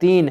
3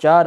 4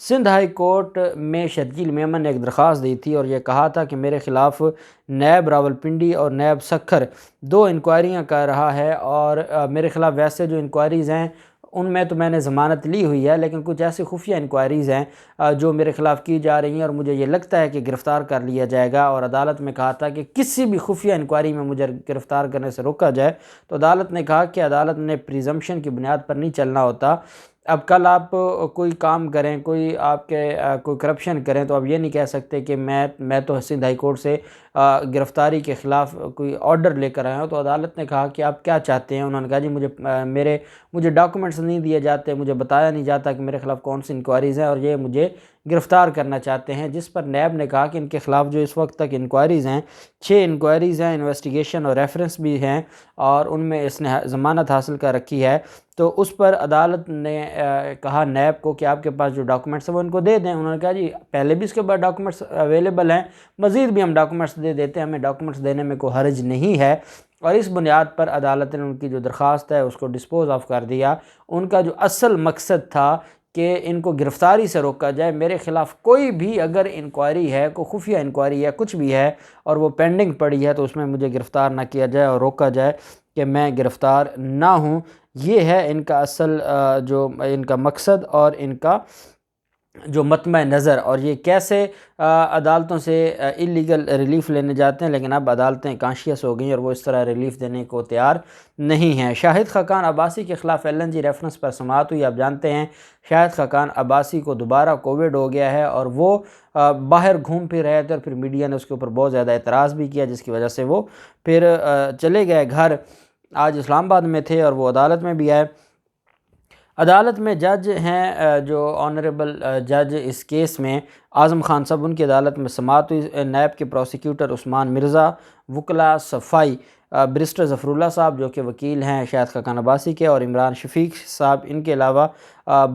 Sindh high court میں شرجیل میمن نے ایک درخواست دی تھی اور یہ کہا تھا کہ میرے خلاف نیب راولپنڈی اور نیب سکھر 2 انکوائریاں کر رہا ہے، اور میرے خلاف ویسے جو انکوائریز ہیں ان میں تو میں نے ضمانت لی ہوئی ہے، لیکن کچھ ایسی خفیہ انکوائریز ہیں جو میرے خلاف کی جا رہی ہیں، اور مجھے یہ لگتا ہے کہ گرفتار کر لیا جائے گا۔ اور عدالت میں کہا تھا کہ کسی بھی خفیہ انکوائری میں مجھے گرفتار کرنے سے روکا جائے، تو عدالت نے کہا کہ عدالت نے پریزمپشن کی بنیاد پر نہیں چلنا ہوتا۔ اب کل آپ کوئی کام کریں، کوئی آپ کے کوئی کرپشن کریں، تو آپ یہ نہیں کہہ سکتے کہ میں تو سندھ ہائی کورٹ سے گرفتاری کے خلاف کوئی آرڈر لے کر آیا ہوں۔ تو عدالت نے کہا کہ آپ کیا چاہتے ہیں؟ انہوں نے کہا جی مجھے ڈاکومنٹس نہیں دیے جاتے، مجھے بتایا نہیں جاتا کہ میرے خلاف کون سی انکوائریز ہیں، اور یہ مجھے گرفتار کرنا چاہتے ہیں، جس پر نیب نے کہا کہ ان کے خلاف جو اس وقت تک انکوائریز ہیں 6 انکوائریز ہیں، انویسٹیگیشن اور ریفرنس بھی ہیں، اور ان میں اس نے ضمانت حاصل کر رکھی ہے۔ تو اس پر عدالت نے کہا نیب کو کہ آپ کے پاس جو ڈاکومنٹس ہیں وہ ان کو دے دیں۔ انہوں نے کہا جی پہلے بھی اس کے بعد ڈاکومنٹس اویلیبل ہیں، مزید بھی ہم ڈاکومنٹس دے دیتے ہیں، ہمیں ڈاکومنٹس دینے میں کوئی حرج نہیں ہے۔ اور اس بنیاد پر عدالت نے ان کی جو درخواست ہے اس کو ڈسپوز آف کر دیا۔ ان کا جو اصل مقصد تھا کہ ان کو گرفتاری سے روکا جائے، میرے خلاف کوئی بھی اگر انکوائری ہے، کوئی خفیہ انکوائری ہے، کچھ بھی ہے اور وہ پینڈنگ پڑی ہے، تو اس میں مجھے گرفتار نہ کیا جائے اور روکا جائے کہ میں گرفتار نہ ہوں۔ یہ ہے ان کا اصل جو ان کا مقصد اور ان کا جو مطمع نظر، اور یہ کیسے عدالتوں سے اللیگل ریلیف لینے جاتے ہیں، لیکن اب عدالتیں کانشیس ہو گئیں اور وہ اس طرح ریلیف دینے کو تیار نہیں ہیں۔ شاہد خاقان عباسی کے خلاف LNG ریفرنس پر سماعت ہوئی۔ آپ جانتے ہیں شاہد خاقان عباسی کو دوبارہ کووڈ ہو گیا ہے، اور وہ باہر گھوم پھر رہے تھے، اور پھر میڈیا نے اس کے اوپر بہت زیادہ اعتراض بھی کیا، جس کی وجہ سے وہ پھر چلے گئے گھر۔ آج اسلام آباد میں تھے اور وہ عدالت میں بھی آئے۔ عدالت میں جج ہیں جو آنریبل جج اس کیس میں اعظم خان صاحب، ان کی عدالت میں سماعت ہوئی۔ نیب کے پروسیکیوٹر عثمان مرزا، وکلاء صفائی بیرسٹر ظفر اللہ صاحب جو کہ وکیل ہیں شاہد خاقان عباسی کے، اور عمران شفیق صاحب، ان کے علاوہ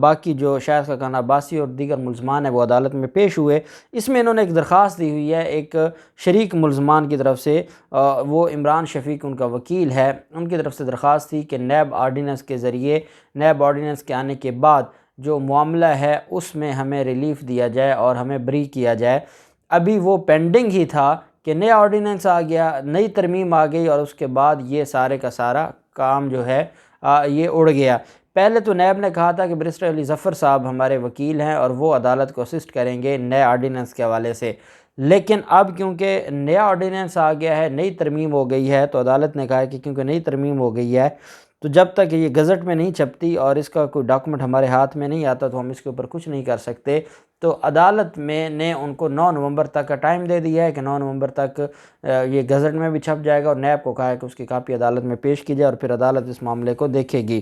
باقی جو شاہد خاقان عباسی اور دیگر ملزمان ہیں وہ عدالت میں پیش ہوئے۔ اس میں انہوں نے ایک درخواست دی ہوئی ہے ایک شریک ملزمان کی طرف سے، وہ عمران شفیق ان کا وکیل ہے، ان کی طرف سے درخواست تھی کہ نیب آرڈیننس کے ذریعے، نیب آرڈیننس کے آنے کے بعد جو معاملہ ہے اس میں ہمیں ریلیف دیا جائے اور ہمیں بری کیا جائے۔ ابھی وہ پینڈنگ ہی تھا کہ نیا آرڈیننس آ گیا، نئی ترمیم آ گئی، اور اس کے بعد یہ سارے کا سارا کام جو ہے یہ اڑ گیا۔ پہلے تو نیب نے کہا تھا کہ بیرسٹر علی ظفر صاحب ہمارے وکیل ہیں اور وہ عدالت کو اسسٹ کریں گے نئے آرڈیننس کے حوالے سے، لیکن اب کیونکہ نیا آرڈیننس آ گیا ہے، نئی ترمیم ہو گئی ہے، تو عدالت نے کہا کہ کیونکہ نئی ترمیم ہو گئی ہے تو جب تک یہ گزٹ میں نہیں چھپتی اور اس کا کوئی ڈاکومنٹ ہمارے ہاتھ میں نہیں آتا تو ہم اس کے اوپر کچھ نہیں کر سکتے۔ تو عدالت میں نے ان کو 9 نومبر تک کا ٹائم دے دیا ہے کہ 9 نومبر تک یہ گزٹ میں بھی چھپ جائے گا، اور نیب کو کہا ہے کہ اس کی کاپی عدالت میں پیش کی جائے اور پھر عدالت اس معاملے کو دیکھے گی۔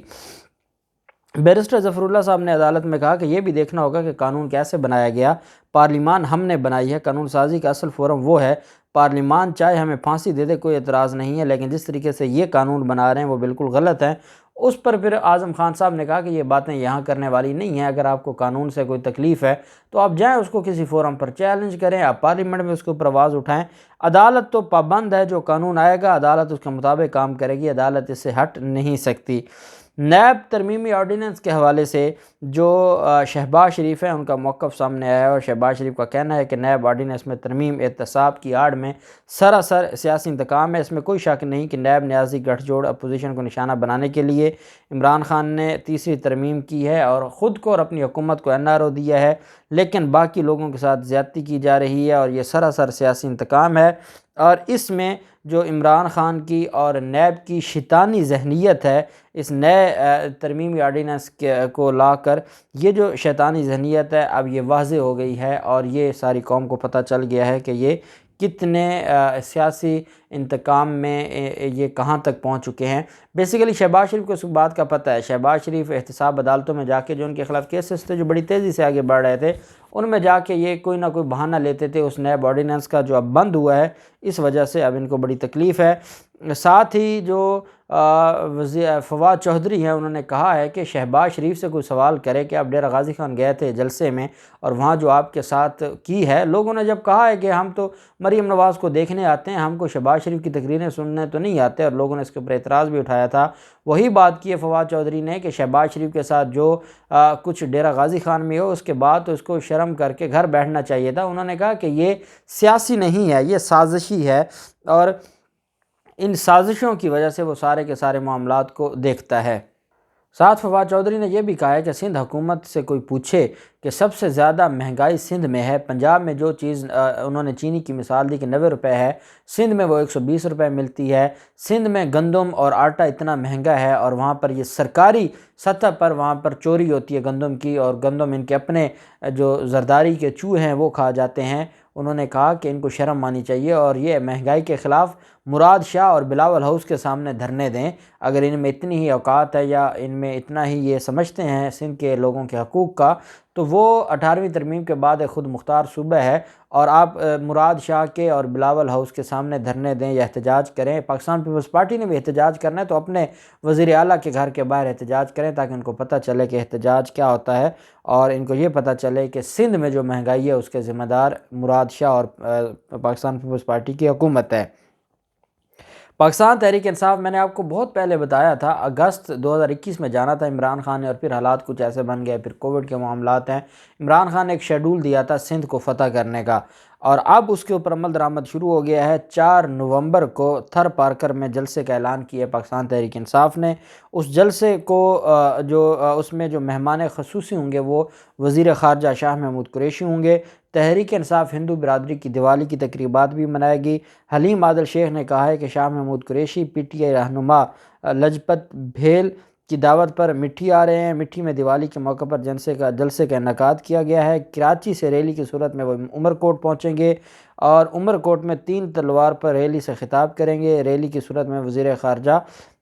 بیرسٹر ظفر اللہ صاحب نے عدالت میں کہا کہ یہ بھی دیکھنا ہوگا کہ قانون کیسے بنایا گیا، پارلیمان ہم نے بنائی ہے، قانون سازی کا اصل فورم وہ ہے، پارلیمان چاہے ہمیں پھانسی دے دے کوئی اعتراض نہیں ہے، لیکن جس طریقے سے یہ قانون بنا رہے ہیں وہ بالکل غلط ہے۔ اس پر پھر اعظم خان صاحب نے کہا کہ یہ باتیں یہاں کرنے والی نہیں ہیں، اگر آپ کو قانون سے کوئی تکلیف ہے تو آپ جائیں اس کو کسی فورم پر چیلنج کریں، آپ پارلیمنٹ میں اس کے اوپر آواز اٹھائیں۔ عدالت تو پابند ہے، جو قانون آئے گا عدالت اس کے مطابق کام کرے گی، عدالت اس سے ہٹ نہیں سکتی۔ نیب ترمیمی آرڈیننس کے حوالے سے جو شہباز شریف ہیں ان کا موقف سامنے آیا ہے، اور شہباز شریف کا کہنا ہے کہ نیب آرڈیننس میں ترمیم احتساب کی آڑ میں سراسر سیاسی انتقام ہے۔ اس میں کوئی شک نہیں کہ نیب نیازی گٹھ جوڑ اپوزیشن کو نشانہ بنانے کے لیے عمران خان نے تیسری ترمیم کی ہے اور خود کو اور اپنی حکومت کو NRO دیا ہے، لیکن باقی لوگوں کے ساتھ زیادتی کی جا رہی ہے، اور یہ سراسر سیاسی انتقام ہے۔ اور اس میں جو عمران خان کی اور نیب کی شیطانی ذہنیت ہے، اس نئے ترمیمی آرڈیننس کو لا کر یہ جو شیطانی ذہنیت ہے اب یہ واضح ہو گئی ہے، اور یہ ساری قوم کو پتہ چل گیا ہے کہ یہ کتنے سیاسی انتقام میں یہ کہاں تک پہنچ چکے ہیں۔ بیسیکلی شہباز شریف کو اس بات کا پتہ ہے، شہباز شریف احتساب عدالتوں میں جا کے جو ان کے خلاف کیسز تھے جو بڑی تیزی سے آگے بڑھ رہے تھے، ان میں جا کے یہ کوئی نہ کوئی بہانہ لیتے تھے اس نیب آرڈیننس کا جو اب بند ہوا ہے، اس وجہ سے اب ان کو بڑی تکلیف ہے۔ ساتھ ہی جو فواد چودھری ہیں انہوں نے کہا ہے کہ شہباز شریف سے کوئی سوال کرے کہ آپ ڈیرہ غازی خان گئے تھے جلسے میں اور وہاں جو آپ کے ساتھ کی ہے، لوگوں نے جب کہا ہے کہ ہم تو مریم نواز کو دیکھنے آتے ہیں، ہم کو شہباز شریف کی تقریریں سننے تو نہیں آتے، اور لوگوں نے اس کے اوپر اعتراض بھی اٹھایا تھا۔ وہی بات کی ہے فواد چودھری نے کہ شہباز شریف کے ساتھ جو کچھ ڈیرہ غازی خان میں ہو اس کے بعد تو اس کو شرم کر کے گھر بیٹھنا چاہیے تھا۔ انہوں نے کہا کہ یہ سیاسی نہیں ہے، یہ سازشی ہے، اور ان سازشوں کی وجہ سے وہ سارے کے سارے معاملات کو دیکھتا ہے۔ ساتھ فواد چودھری نے یہ بھی کہا ہے کہ سندھ حکومت سے کوئی پوچھے کہ سب سے زیادہ مہنگائی سندھ میں ہے، پنجاب میں جو چیز انہوں نے چینی کی مثال دی کہ 90 روپے ہے، سندھ میں وہ 120 روپے ملتی ہے۔ سندھ میں گندم اور آٹا اتنا مہنگا ہے، اور وہاں پر یہ سرکاری سطح پر وہاں پر چوری ہوتی ہے گندم کی، اور گندم ان کے اپنے جو زرداری کے چوہے ہیں وہ کھا جاتے ہیں۔ انہوں نے کہا کہ ان کو شرم آنی چاہیے، اور یہ مہنگائی کے خلاف مراد شاہ اور بلاول ہاؤس کے سامنے دھرنے دیں۔ اگر ان میں اتنی ہی اوقات ہے یا ان میں اتنا ہی یہ سمجھتے ہیں سندھ کے لوگوں کے حقوق کا، تو وہ 18ویں ترمیم کے بعد ایک خود مختار صوبہ ہے، اور آپ مراد شاہ کے اور بلاول ہاؤس کے سامنے دھرنے دیں یا احتجاج کریں۔ پاکستان پیپلز پارٹی نے بھی احتجاج کرنا ہے تو اپنے وزیر اعلیٰ کے گھر کے باہر احتجاج کریں، تاکہ ان کو پتہ چلے کہ احتجاج کیا ہوتا ہے، اور ان کو یہ پتہ چلے کہ سندھ میں جو مہنگائی ہے اس کے ذمہ دار مراد شاہ اور پاکستان پیپلز پارٹی کی حکومت ہے۔ پاکستان تحریک انصاف، میں نے آپ کو بہت پہلے بتایا تھا، اگست 2021 میں جانا تھا عمران خان نے، اور پھر حالات کچھ ایسے بن گئے، پھر کووڈ کے معاملات ہیں۔ عمران خان نے ایک شیڈول دیا تھا سندھ کو فتح کرنے کا، اور اب اس کے اوپر عمل درآمد شروع ہو گیا ہے۔ 4 نومبر کو تھر پارکر میں جلسے کا اعلان کیا پاکستان تحریک انصاف نے۔ اس جلسے کو اس میں جو مہمان خصوصی ہوں گے وہ وزیر خارجہ شاہ محمود قریشی ہوں گے۔ تحریک انصاف ہندو برادری کی دیوالی کی تقریبات بھی منائے گی۔ حلیم عادل شیخ نے کہا ہے کہ شاہ محمود قریشی پی ٹی آئی رہنما لجپت بھیل کی دعوت پر مٹھی آ رہے ہیں۔ مٹھی میں دیوالی کے موقع پر جلسے کا انعقاد کیا گیا ہے۔ کراچی سے ریلی کی صورت میں وہ عمر کوٹ پہنچیں گے، اور عمر کوٹ میں 3 تلوار پر ریلی سے خطاب کریں گے۔ ریلی کی صورت میں وزیر خارجہ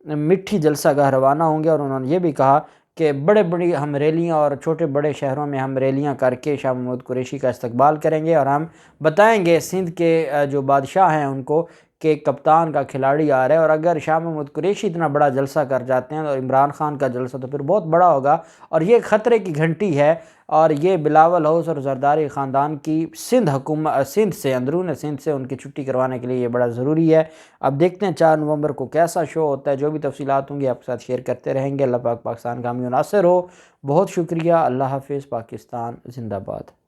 مٹھی جلسہ گاہ روانہ ہوں گے، اور انہوں نے یہ بھی کہا کہ بڑی ہم ریلیاں اور چھوٹے بڑے شہروں میں ہم ریلیاں کر کے شاہ محمود قریشی کا استقبال کریں گے، اور ہم بتائیں گے سندھ کے جو بادشاہ ہیں ان کو کہ کپتان کا کھلاڑی آ رہا ہے۔ اور اگر شاہ محمود قریشی اتنا بڑا جلسہ کر جاتے ہیں اور عمران خان کا جلسہ تو پھر بہت بڑا ہوگا، اور یہ خطرے کی گھنٹی ہے، اور یہ بلاول ہاؤس اور زرداری خاندان کی سندھ سے، اندرون سندھ سے ان کی چھٹی کروانے کے لیے یہ بڑا ضروری ہے۔ اب دیکھتے ہیں 4 نومبر کو کیسا شو ہوتا ہے، جو بھی تفصیلات ہوں گی آپ کے ساتھ شیئر کرتے رہیں گے۔ اللہ پاک پاکستان کا حامی و ناصر ہو۔ بہت شکریہ۔ اللہ حافظ۔ پاکستان زندہ باد۔